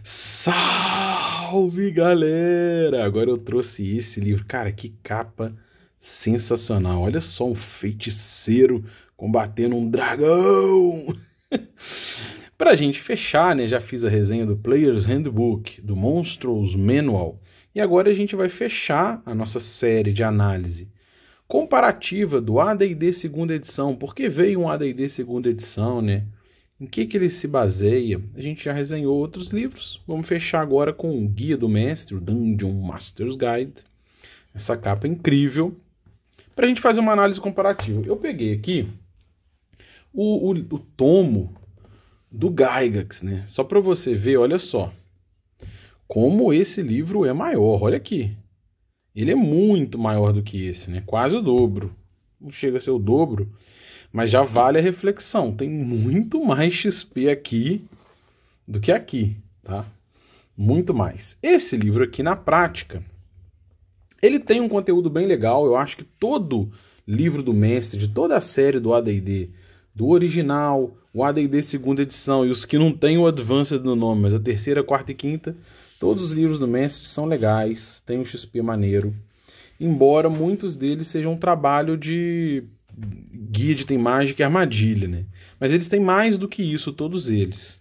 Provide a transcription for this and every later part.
Salve, galera! Agora eu trouxe esse livro. Cara, que capa sensacional. Olha só, um feiticeiro combatendo um dragão. Pra gente fechar, né? Já fiz a resenha do Player's Handbook, do Monstros Manual. E agora a gente vai fechar a nossa série de análise comparativa do AD&D segunda edição. Por que veio um AD&D segunda edição, né? Em que ele se baseia? A gente já resenhou outros livros. Vamos fechar agora com o Guia do Mestre, o Dungeon Master's Guide. Essa capa é incrível. Para a gente fazer uma análise comparativa. Eu peguei aqui o tomo do Gygax, né? Só para você ver, olha só. Como esse livro é maior. Olha aqui. Ele é muito maior do que esse, né? Quase o dobro. Não chega a ser o dobro. Mas já vale a reflexão, tem muito mais XP aqui do que aqui, tá? Muito mais. Esse livro aqui, na prática, ele tem um conteúdo bem legal. Eu acho que todo livro do mestre, de toda a série do AD&D, do original, o AD&D segunda edição e os que não tem o Advanced no nome, mas a terceira, quarta e quinta, todos os livros do mestre são legais, tem um XP maneiro. Embora muitos deles sejam um trabalho de guia de item mágica e armadilha, né? Mas eles têm mais do que isso, todos eles.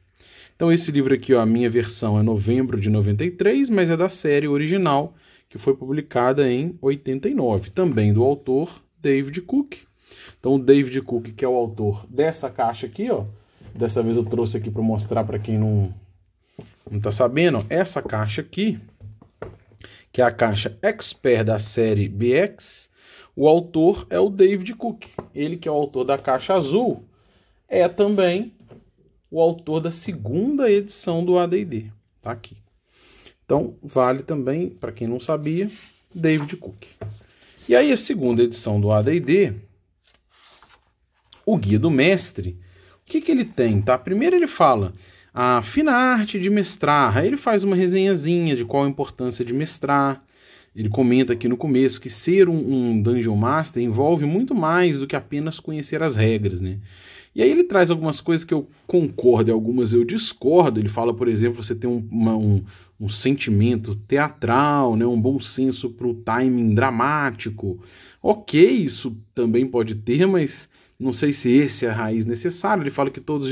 Então esse livro aqui, ó, a minha versão é novembro de 93, mas é da série original, que foi publicada em 89, também do autor David Cook. Então o David Cook, que é o autor dessa caixa aqui, ó, dessa vez eu trouxe aqui para mostrar para quem não tá sabendo, ó, essa caixa aqui, que é a caixa Expert da série BX, o autor é o David Cook. Ele que é o autor da caixa azul, é também o autor da segunda edição do AD&D. Tá aqui. Então, vale também, para quem não sabia, David Cook. E aí, a segunda edição do AD&D, o Guia do Mestre, o que ele tem? Tá? Primeiro ele fala a fina arte de mestrar. Aí ele faz uma resenhazinha de qual a importância de mestrar. Ele comenta aqui no começo que ser um Dungeon Master envolve muito mais do que apenas conhecer as regras, né? E aí ele traz algumas coisas que eu concordo e algumas eu discordo. Ele fala, por exemplo, você ter um sentimento teatral, né? Um bom senso para o timing dramático. Ok, isso também pode ter, mas não sei se esse é a raiz necessária. Ele fala que todos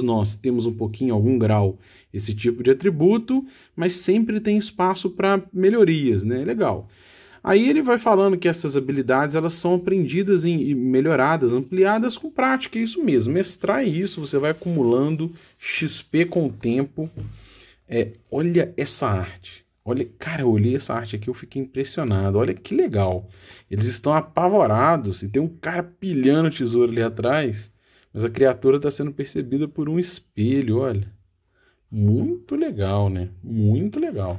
nós temos um pouquinho, algum grau, esse tipo de atributo, mas sempre tem espaço para melhorias, né? Legal. Aí ele vai falando que essas habilidades elas são aprendidas e melhoradas, ampliadas com prática, é isso mesmo. Mestrar isso, você vai acumulando XP com o tempo. Olha essa arte. Olha, cara, eu olhei essa arte aqui, eu fiquei impressionado. Olha que legal. Eles estão apavorados e tem um cara pilhando tesouro ali atrás. Mas a criatura está sendo percebida por um espelho, olha. Muito legal, né? Muito legal.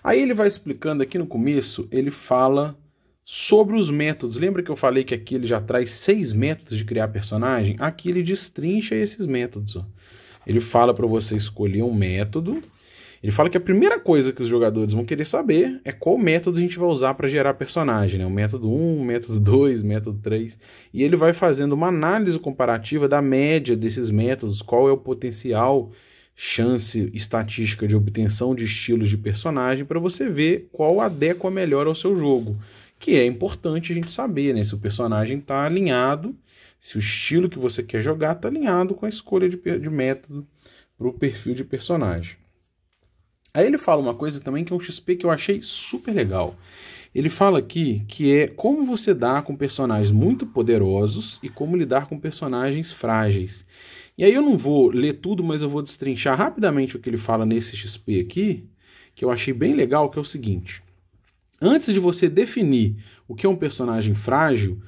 Aí ele vai explicando aqui no começo, ele fala sobre os métodos. Lembra que eu falei que aqui ele já traz 6 métodos de criar personagem? Aqui ele destrincha esses métodos, ó. Ele fala para você escolher um método. Ele fala que a primeira coisa que os jogadores vão querer saber é qual método a gente vai usar para gerar personagem, né? O método 1, o método 2, o método 3. E ele vai fazendo uma análise comparativa da média desses métodos, qual é o potencial, chance estatística de obtenção de estilos de personagem para você ver qual adequa melhor ao seu jogo. Que é importante a gente saber, né? Se o personagem está alinhado, se o estilo que você quer jogar está alinhado com a escolha de método para o perfil de personagem. Aí ele fala uma coisa também que é um XP que eu achei super legal. Ele fala aqui que é como você dá com personagens muito poderosos e como lidar com personagens frágeis. E aí eu não vou ler tudo, mas eu vou destrinchar rapidamente o que ele fala nesse XP aqui, que eu achei bem legal, que é o seguinte. Antes de você definir o que é um personagem frágil,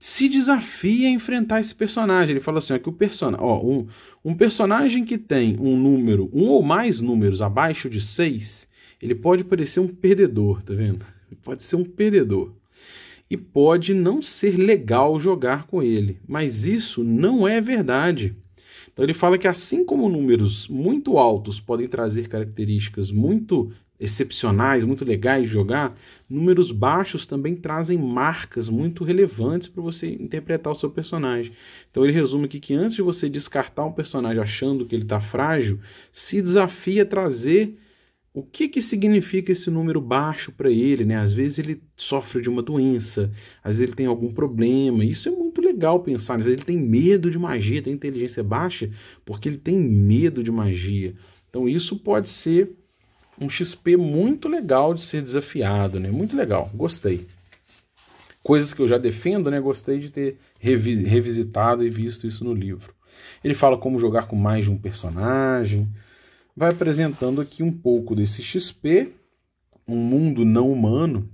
se desafia a enfrentar esse personagem. Ele fala assim, ó, que o personagem, um personagem que tem um ou mais números abaixo de 6, ele pode parecer um perdedor, tá vendo? Pode ser um perdedor. E pode não ser legal jogar com ele, mas isso não é verdade. Então ele fala que assim como números muito altos podem trazer características muito excepcionais, muito legais de jogar, números baixos também trazem marcas muito relevantes para você interpretar o seu personagem. Então ele resume aqui que antes de você descartar um personagem achando que ele está frágil, se desafia a trazer o que significa esse número baixo para ele, né? Às vezes ele sofre de uma doença, às vezes ele tem algum problema. Isso é muito legal pensar. Às vezes ele tem medo de magia, tem inteligência baixa, porque ele tem medo de magia. Então isso pode ser um XP muito legal de ser desafiado, né? Muito legal, gostei. Coisas que eu já defendo, né? Gostei de ter revisitado e visto isso no livro. Ele fala como jogar com mais de um personagem. Vai apresentando aqui um pouco desse XP, um mundo não humano.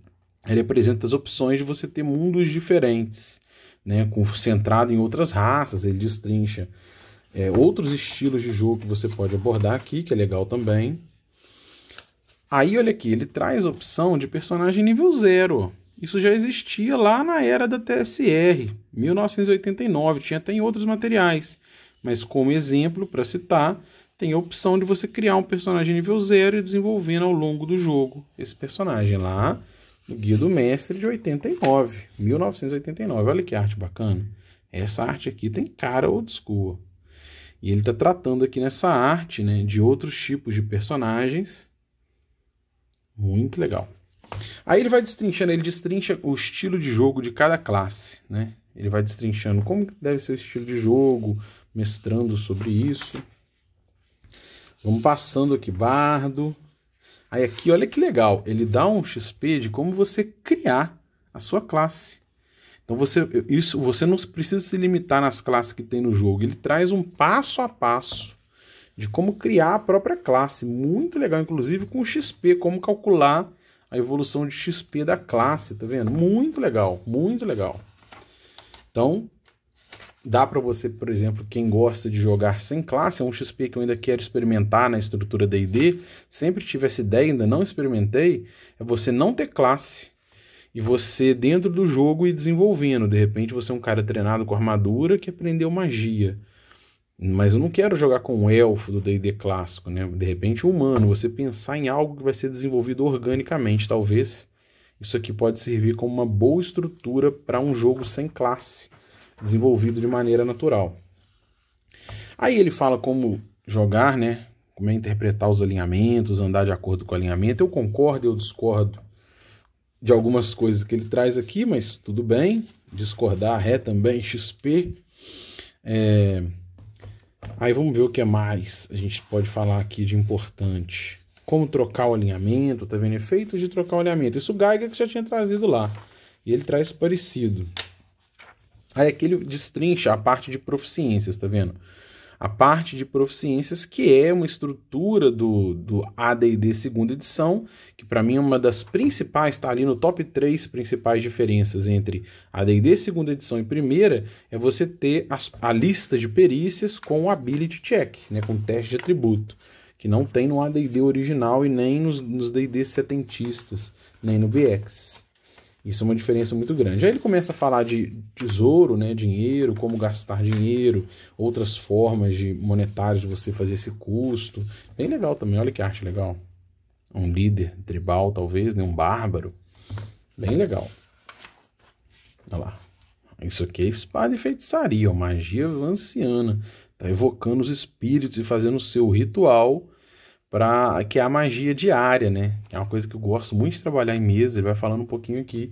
Ele apresenta as opções de você ter mundos diferentes, né? Centrado em outras raças. Ele destrincha outros estilos de jogo que você pode abordar aqui, que é legal também. Aí, olha aqui, ele traz a opção de personagem nível 0. Isso já existia lá na era da TSR, 1989, tinha até em outros materiais. Mas como exemplo, para citar, tem a opção de você criar um personagem nível 0 e desenvolvendo ao longo do jogo esse personagem lá no Guia do Mestre de 89, 1989. Olha que arte bacana. Essa arte aqui tem cara old school. E ele está tratando aqui nessa arte, né, de outros tipos de personagens. Muito legal. Aí ele vai destrinchando, ele destrincha o estilo de jogo de cada classe, né? Ele vai destrinchando como deve ser o estilo de jogo, mestrando sobre isso. Vamos passando aqui, bardo. Aí aqui, olha que legal, ele dá um XP de como você criar a sua classe. Então você não precisa se limitar nas classes que tem no jogo, ele traz um passo a passo de como criar a própria classe. Muito legal, inclusive com XP, como calcular a evolução de XP da classe, tá vendo? Muito legal, muito legal. Então, dá para você, por exemplo, quem gosta de jogar sem classe, é um XP que eu ainda quero experimentar na estrutura D&D, sempre tive essa ideia, ainda não experimentei, é você não ter classe e você dentro do jogo ir desenvolvendo. De repente você é um cara treinado com armadura que aprendeu magia. Mas eu não quero jogar com um elfo do D&D clássico, né? De repente humano, você pensar em algo que vai ser desenvolvido organicamente, talvez. Isso aqui pode servir como uma boa estrutura para um jogo sem classe, desenvolvido de maneira natural. Aí ele fala como jogar, né? Como é interpretar os alinhamentos, andar de acordo com o alinhamento. Eu concordo e eu discordo de algumas coisas que ele traz aqui, mas tudo bem. Discordar é também XP. Aí vamos ver o que mais a gente pode falar aqui de importante. Como trocar o alinhamento, tá vendo? Efeitos de trocar o alinhamento. Isso o Geiger que já tinha trazido lá. E ele traz parecido. Aí aqui ele destrincha a parte de proficiências, tá vendo? A parte de proficiências que é uma estrutura do AD&D segunda edição, que para mim é uma das principais, está ali no top 3 principais diferenças entre AD&D segunda edição e primeira, é você ter a lista de perícias com o ability check, né, com teste de atributo, que não tem no AD&D original e nem nos D&D setentistas, nem no BX. Isso é uma diferença muito grande. Aí ele começa a falar de tesouro, né, dinheiro, como gastar dinheiro, outras formas monetárias de você fazer esse custo. Bem legal também, olha que arte legal. Um líder tribal, talvez, né, um bárbaro. Bem legal. Olha lá. Isso aqui é espada e feitiçaria, ó, magia vanciana. Tá evocando os espíritos e fazendo o seu ritual, que é a magia diária, né? Que é uma coisa que eu gosto muito de trabalhar em mesa. Ele vai falando um pouquinho aqui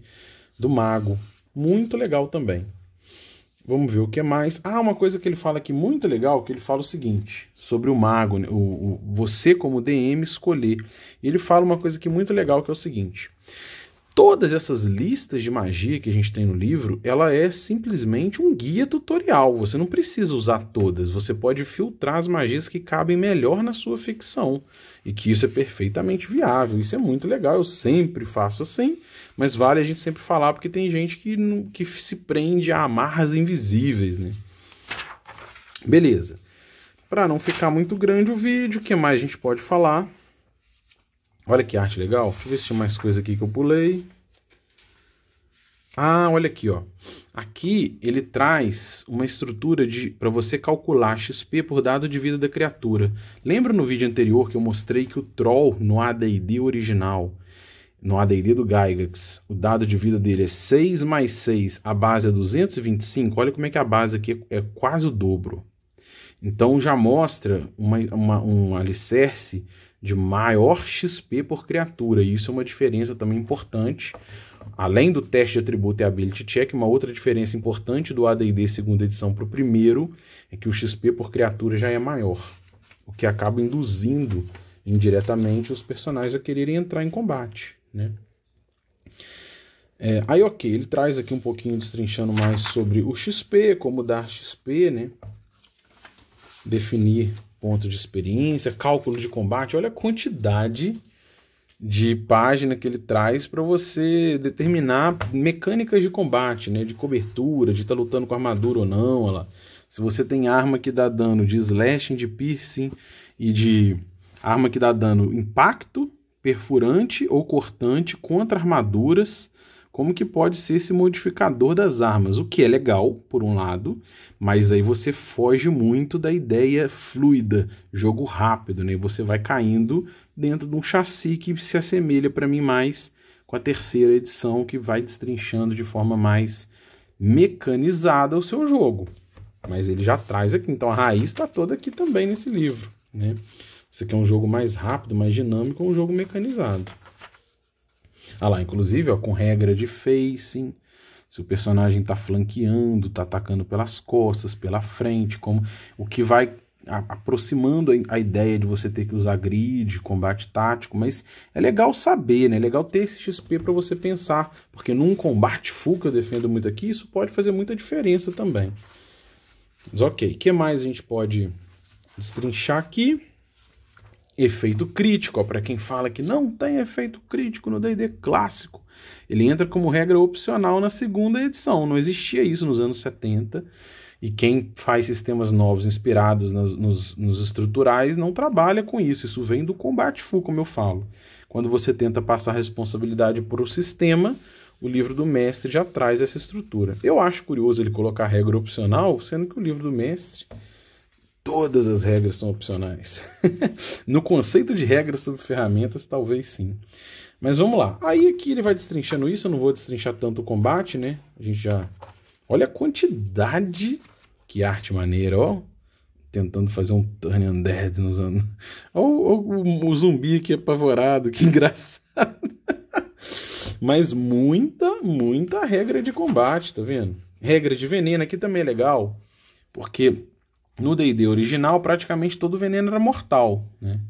do mago. Muito legal também. Vamos ver o que mais. Uma coisa que ele fala aqui muito legal, que ele fala o seguinte, sobre o mago, né? Você como DM escolher. E ele fala uma coisa aqui muito legal, que é o seguinte. Todas essas listas de magia que a gente tem no livro, ela é simplesmente um guia tutorial. Você não precisa usar todas. Você pode filtrar as magias que cabem melhor na sua ficção. E que isso é perfeitamente viável. Isso é muito legal. Eu sempre faço assim. Mas vale a gente sempre falar, porque tem gente que se prende a amarras invisíveis, né? Beleza. Para não ficar muito grande o vídeo, o que mais a gente pode falar? Olha que arte legal. Deixa eu ver se tinha mais coisa aqui que eu pulei. Ah, olha aqui, ó. Aqui ele traz uma estrutura para você calcular XP por dado de vida da criatura. Lembra no vídeo anterior que eu mostrei que o Troll no AD&D original, no AD&D do Gygax, o dado de vida dele é 6 mais 6, a base é 225? Olha como é que a base aqui é quase o dobro. Então já mostra um alicerce de maior XP por criatura, e isso é uma diferença também importante. Além do teste de atributo e ability check, uma outra diferença importante do AD&D segunda edição para o primeiro é que o XP por criatura já é maior, o que acaba induzindo indiretamente os personagens a quererem entrar em combate, né? Aí ok, ele traz aqui um pouquinho destrinchando mais sobre o XP, como dar XP, né? Definir ponto de experiência, cálculo de combate. Olha a quantidade de página que ele traz para você determinar mecânicas de combate, né? De cobertura, de estar lutando com armadura ou não. Olha lá. Se você tem arma que dá dano de slashing, de piercing e de arma que dá dano impacto, perfurante ou cortante contra armaduras, como que pode ser esse modificador das armas? O que é legal, por um lado, mas aí você foge muito da ideia fluida, jogo rápido, né? Você vai caindo dentro de um chassi que se assemelha para mim mais com a terceira edição, que vai destrinchando de forma mais mecanizada o seu jogo. Mas ele já traz aqui, então a raiz está toda aqui também nesse livro, né? Você quer um jogo mais rápido, mais dinâmico, um jogo mecanizado. Ah lá, inclusive, ó, com regra de facing, se o personagem está flanqueando, está atacando pelas costas, pela frente, como o que vai aproximando a ideia de você ter que usar grid, combate tático, mas é legal saber, né? É legal ter esse XP para você pensar, porque num combate full que eu defendo muito aqui, isso pode fazer muita diferença também. Mas ok, o que mais a gente pode destrinchar aqui? Efeito crítico, para quem fala que não tem efeito crítico no D&D clássico. Ele entra como regra opcional na segunda edição, não existia isso nos anos 70, e quem faz sistemas novos inspirados nos estruturais não trabalha com isso vem do combate full, como eu falo. Quando você tenta passar a responsabilidade para o sistema, o livro do mestre já traz essa estrutura. Eu acho curioso ele colocar regra opcional, sendo que o livro do mestre... todas as regras são opcionais. No conceito de regras sobre ferramentas, talvez sim. Mas vamos lá. Aí aqui ele vai destrinchando isso, eu não vou destrinchar tanto o combate, né? A gente já... Olha a quantidade... Que arte maneira, ó. Tentando fazer um turn undead nos anos... Ó, o zumbi aqui apavorado, que engraçado. Mas muita regra de combate, tá vendo? Regra de veneno aqui também é legal, porque... No D&D original, praticamente todo veneno era mortal, né?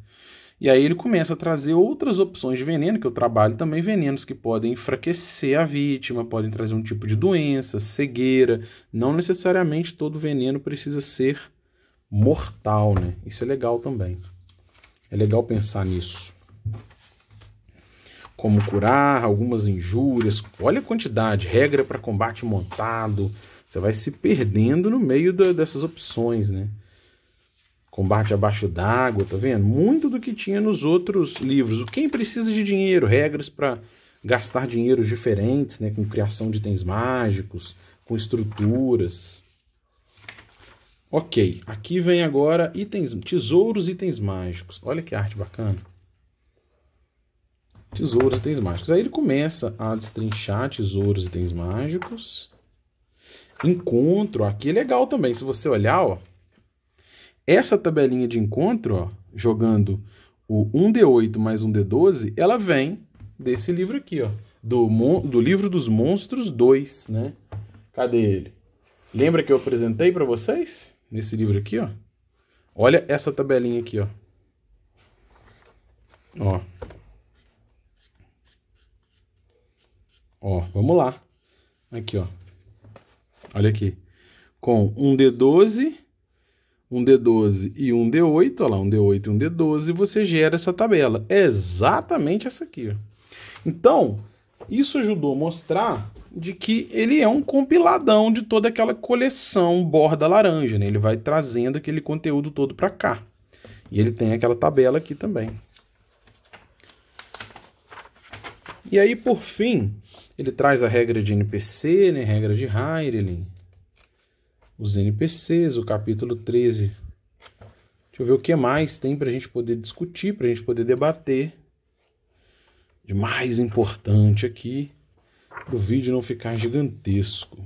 E aí ele começa a trazer outras opções de veneno, que eu trabalho também, venenos que podem enfraquecer a vítima, podem trazer um tipo de doença, cegueira. Não necessariamente todo veneno precisa ser mortal, né? Isso é legal também. É legal pensar nisso. Como curar algumas injúrias. Olha a quantidade. Regra para combate montado. Você vai se perdendo no meio dessas opções, né? Combate abaixo d'água, tá vendo? Muito do que tinha nos outros livros. Quem precisa de dinheiro? Regras para gastar dinheiros diferentes, né? Com criação de itens mágicos, com estruturas. Ok, aqui vem agora tesouros e itens mágicos. Olha que arte bacana. Tesouros e itens mágicos. Aí ele começa a destrinchar tesouros e itens mágicos. Encontro, aqui é legal também, se você olhar, ó, essa tabelinha de encontro, ó, jogando o 1d8 mais 1d12, ela vem desse livro aqui, ó, do livro dos monstros 2, né? Cadê ele? Lembra que eu apresentei para vocês? Nesse livro aqui, ó. Olha essa tabelinha aqui, ó. Ó, vamos lá. Aqui, ó. Olha aqui, com um D12 e um D8, olha lá, um D8 e um D12, você gera essa tabela. É exatamente essa aqui, ó. Então, isso ajudou a mostrar de que ele é um compiladão de toda aquela coleção borda laranja, né? Ele vai trazendo aquele conteúdo todo para cá. E ele tem aquela tabela aqui também. E aí, por fim, Ele traz a regra de NPC, né? Regra de Heinlein, os NPCs, o capítulo 13. Deixa eu ver o que mais tem para a gente poder discutir, para a gente poder debater. De mais importante aqui, para o vídeo não ficar gigantesco.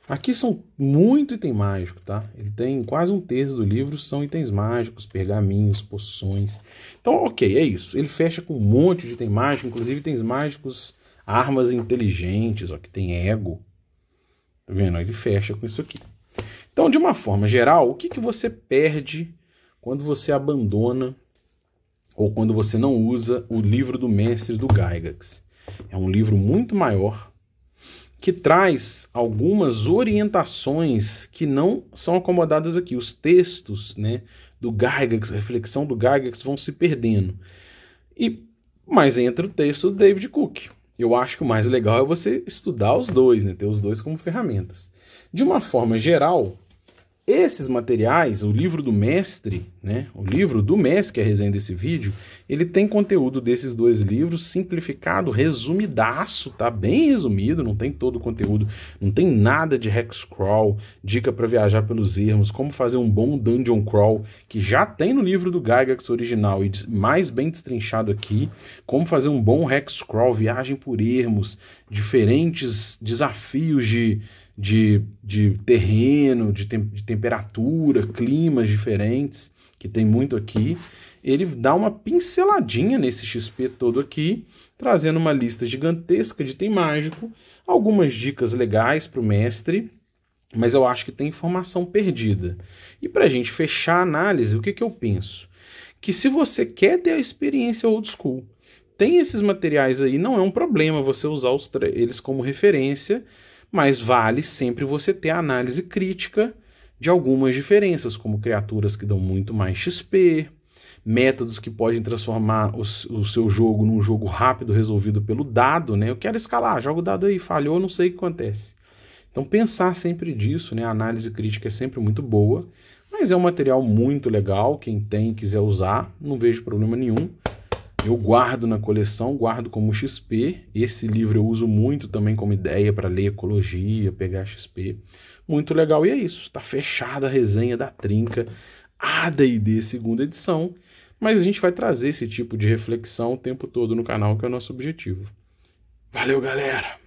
Aqui são muito item mágico, tá? Ele tem quase um terço do livro, são itens mágicos, pergaminhos, poções. Então, ok, é isso. Ele fecha com um monte de item mágico, inclusive itens mágicos, armas inteligentes, ó, que tem ego. Tá vendo? Ele fecha com isso aqui. Então, de uma forma geral, o que, que você perde quando você abandona ou quando você não usa o livro do mestre do Gygax? É um livro muito maior, que traz algumas orientações que não são acomodadas aqui. Os textos, né, do Gygax, a reflexão do Gygax vão se perdendo. Mas entra o texto do David Cook. Eu acho que o mais legal é você estudar os dois, né, ter os dois como ferramentas. De uma forma geral, esses materiais, o livro do mestre, né, o livro do mestre, que é a resenha desse vídeo, ele tem conteúdo desses dois livros simplificado, resumidaço, tá bem resumido, não tem todo o conteúdo, não tem nada de hexcrawl, dica para viajar pelos ermos, como fazer um bom dungeon crawl, que já tem no livro do Gygax original e mais bem destrinchado aqui, como fazer um bom hexcrawl, viagem por ermos, diferentes desafios de terreno, de temperatura, climas diferentes, que tem muito aqui. Ele dá uma pinceladinha nesse XP todo aqui, trazendo uma lista gigantesca de item mágico, algumas dicas legais para o mestre, mas eu acho que tem informação perdida. E para a gente fechar a análise, o que eu penso? Que se você quer ter a experiência old school, tem esses materiais aí, não é um problema você usar eles como referência, mas vale sempre você ter a análise crítica de algumas diferenças, como criaturas que dão muito mais XP, métodos que podem transformar o seu jogo num jogo rápido resolvido pelo dado, né? Eu quero escalar, joga o dado aí, falhou, não sei o que acontece. Então pensar sempre disso, né? A análise crítica é sempre muito boa, mas é um material muito legal, quem tem e quiser usar, não vejo problema nenhum. Eu guardo na coleção, guardo como XP. Esse livro eu uso muito também como ideia para ler ecologia, pegar XP. Muito legal. E é isso. Está fechada a resenha da Trinca AD&D segunda edição. Mas a gente vai trazer esse tipo de reflexão o tempo todo no canal, que é o nosso objetivo. Valeu, galera!